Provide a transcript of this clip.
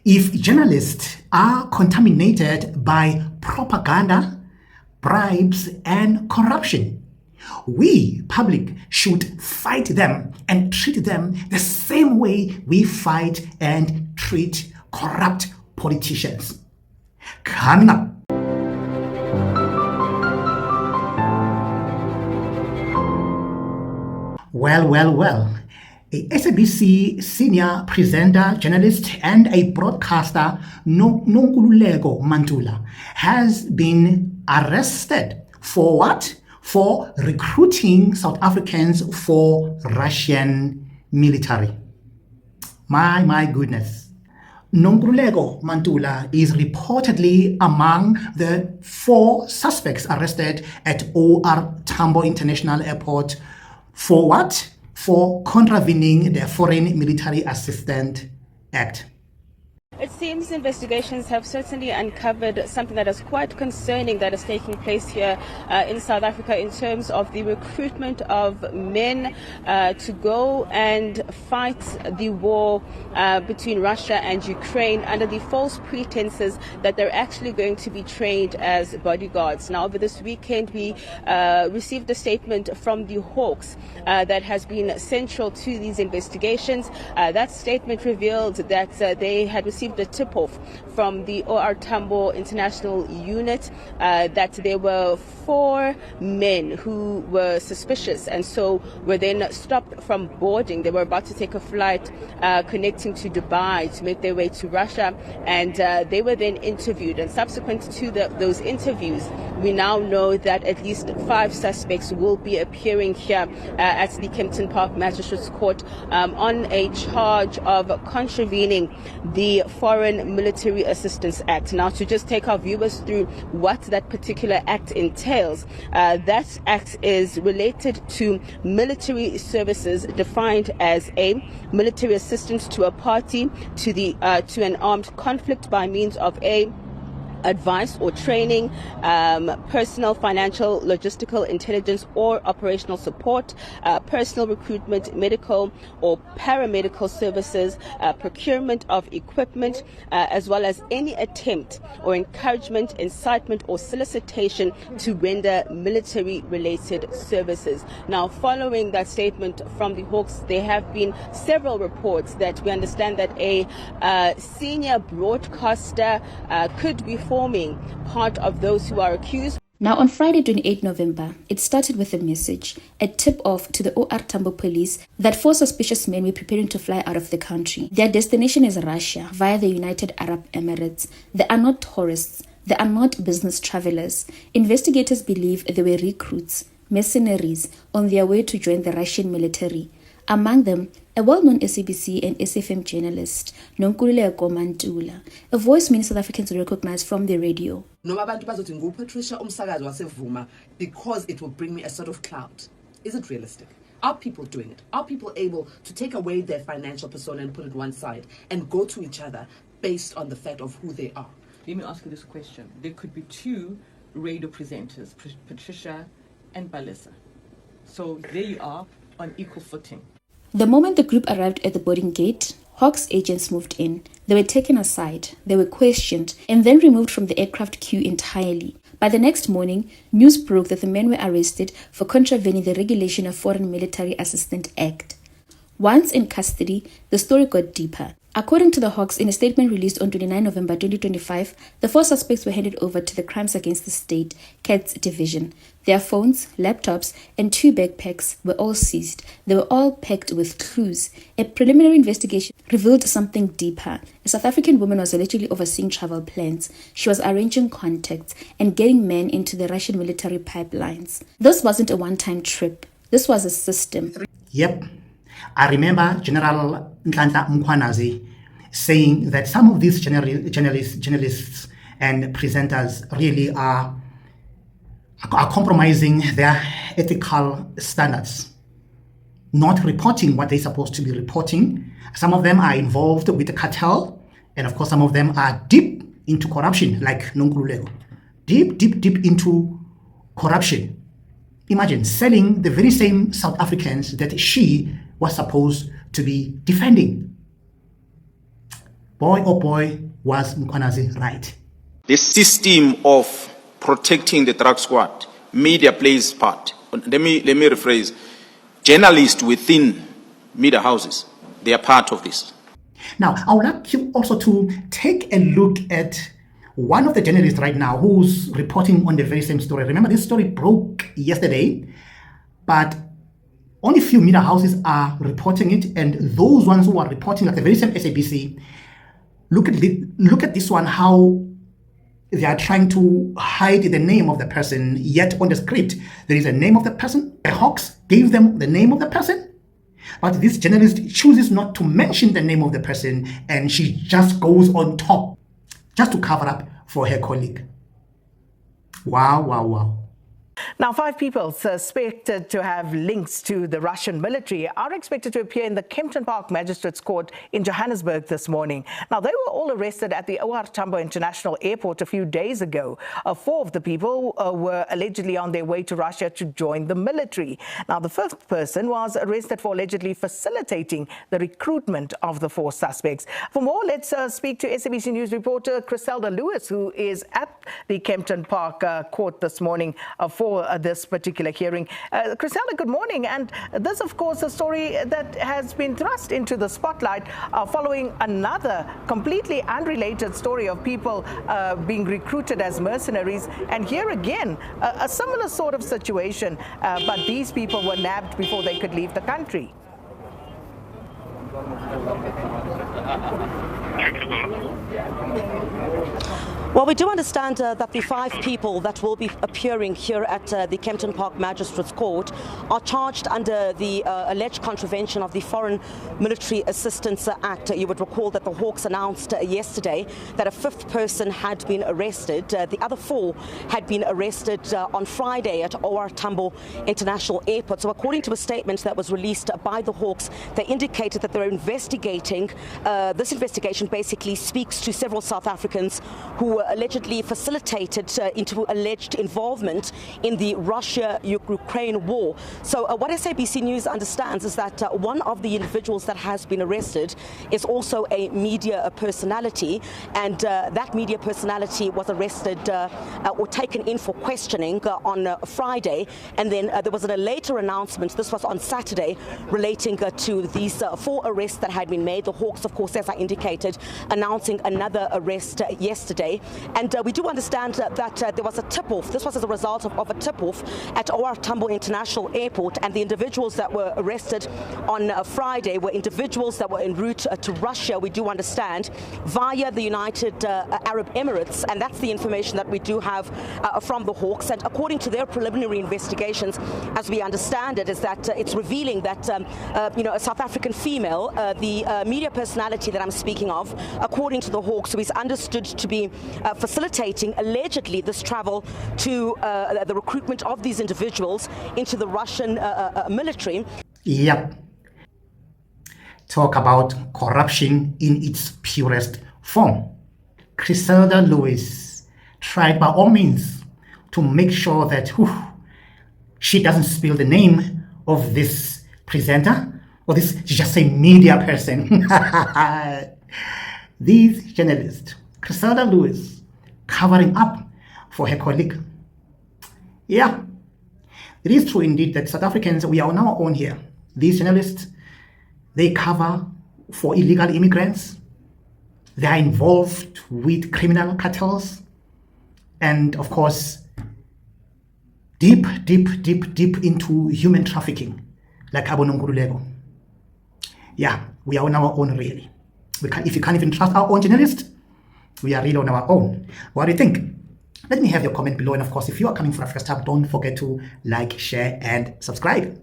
If journalists are contaminated by propaganda, bribes, and corruption, we, public, should fight them and treat them the same way we fight and treat corrupt politicians. Coming up. Well. A SABC senior presenter, journalist, and a broadcaster, Nonkululeko Mantula, has been arrested for what? For recruiting South Africans for Russian military. My goodness. Nonkululeko Mantula is reportedly among the 4 suspects arrested at OR Tambo International Airport for what? For contravening the Foreign Military Assistance Act. It seems investigations have certainly uncovered something that is quite concerning that is taking place here in South Africa in terms of the recruitment of men to go and fight the war between Russia and Ukraine under the false pretenses that they're actually going to be trained as bodyguards. Now, over this weekend, we received a statement from the Hawks that has been central to these investigations. That statement revealed that they had received a tip-off from the OR Tambo International Unit that there were 4 men who were suspicious and so were then stopped from boarding. They were about to take a flight connecting to Dubai to make their way to Russia, and they were then interviewed. And subsequent to those interviews, we now know that at least 5 suspects will be appearing here at the Kempton Park Magistrates Court on a charge of contravening the Foreign Military Assistance Act. Now, to just take our viewers through what that particular act entails, that act is related to military services defined as a military assistance to a party to an armed conflict by means of a advice or training, personal, financial, logistical, intelligence or operational support, personal recruitment, medical or paramedical services, procurement of equipment, as well as any attempt or encouragement, incitement or solicitation to render military-related services. Now, following that statement from the Hawks, there have been several reports that we understand that a senior broadcaster could be forming part of those who are accused. Now, on Friday, 28 November, it started with a message, a tip-off to the OR Tambo police that 4 suspicious men were preparing to fly out of the country. Their destination is Russia via the United Arab Emirates. They are not tourists. They are not business travelers. Investigators believe they were recruits, mercenaries on their way to join the Russian military. Among them, a well-known SABC and SFM journalist, Nonkululeko Mantula, a voice many South Africans recognize from the radio. Patricia because it will bring me a sort of clout. Is it realistic? Are people doing it? Are people able to take away their financial persona and put it one side and go to each other based on the fact of who they are? Let me ask you this question. There could be 2 radio presenters, Patricia and Balisa. So there you are on equal footing. The moment the group arrived at the boarding gate, Hawks agents moved in. They were taken aside, they were questioned, and then removed from the aircraft queue entirely. By the next morning, news broke that the men were arrested for contravening the regulation of Foreign Military Assistance Act. Once in custody, the story got deeper. According to the Hawks, in a statement released on 29 November 2025, the 4 suspects were handed over to the Crimes Against the State, CATS Division. Their phones, laptops, and 2 backpacks were all seized. They were all packed with clues. A preliminary investigation revealed something deeper. A South African woman was allegedly overseeing travel plans. She was arranging contacts and getting men into the Russian military pipelines. This wasn't a one-time trip. This was a system. Yep. I remember General Nhlanhla Mkhwanazi saying that some of these journalists and presenters really are compromising their ethical standards, not reporting what they're supposed to be reporting. Some of them are involved with the cartel, and of course some of them are deep into corruption, like Nonkululeko. Deep into corruption. Imagine selling the very same South Africans that she was supposed to be defending. boy oh boy, was Mkwanazi right. The system of protecting the drug squad, media plays part. Let me rephrase. Journalists within media houses, they are part of this. Now, I would like you also to take a look at one of the journalists right now who's reporting on the very same story. Remember, this story broke yesterday, but only few media houses are reporting it, and those ones who are reporting, like the very same SABC, look at this one, how they are trying to hide the name of the person, yet on the script there is a name of the person. The Hawks gave them the name of the person, but this journalist chooses not to mention the name of the person, and she just goes on top just to cover up for her colleague. Wow, wow, wow. Now, 5 people suspected to have links to the Russian military are expected to appear in the Kempton Park Magistrates Court in Johannesburg this morning. Now, they were all arrested at the OR Tambo International Airport a few days ago. 4 of the people were allegedly on their way to Russia to join the military. Now, the 5th person was arrested for allegedly facilitating the recruitment of the 4 suspects. For more, let's speak to SABC News reporter Griselda Lewis, who is at the Kempton Park court this morning for this particular hearing. Griselda, good morning. And this, of course, a story that has been thrust into the spotlight following another completely unrelated story of people being recruited as mercenaries. And here again, a similar sort of situation, but these people were nabbed before they could leave the country. Well, we do understand that the 5 people that will be appearing here at the Kempton Park Magistrates Court are charged under the alleged contravention of the Foreign Military Assistance Act. You would recall that the Hawks announced yesterday that a 5th person had been arrested. The other 4 had been arrested on Friday at OR Tambo International Airport. So according to a statement that was released by the Hawks, they indicated that they're investigating. This investigation basically speaks to several South Africans who were allegedly facilitated into alleged involvement in the Russia-Ukraine war. So what SABC News understands is that one of the individuals that has been arrested is also a media personality, and that media personality was arrested or taken in for questioning on Friday, and then there was a later announcement, this was on Saturday, relating to these 4 arrests that had been made. The Hawks, of course, as I indicated, announcing another arrest yesterday. And we do understand that there was a tip-off. This was as a result of a tip-off at OR Tambo International Airport, and the individuals that were arrested on Friday were individuals that were en route to Russia, we do understand, via the United Arab Emirates, and that's the information that we do have from the Hawks. And according to their preliminary investigations, as we understand it, is that it's revealing that a South African female, the media personality that I'm speaking of, according to the Hawks, who is understood to be facilitating allegedly this travel to the recruitment of these individuals into the Russian military. Yep. Talk about corruption in its purest form. Griselda Lewis tried by all means to make sure that she doesn't spill the name of this presenter or this, just say, media person. These journalists, Griselda Lewis, covering up for her colleague. Yeah, it is true indeed that South Africans, we are on our own here. These journalists, they cover for illegal immigrants. They are involved with criminal cartels. And of course, deep into human trafficking, like Nonkululeko. Yeah, we are on our own really. If you can't even trust our own journalists, we are really on our own. What do you think? Let me have your comment below. And of course, if you are coming for the first time, don't forget to like, share, and subscribe.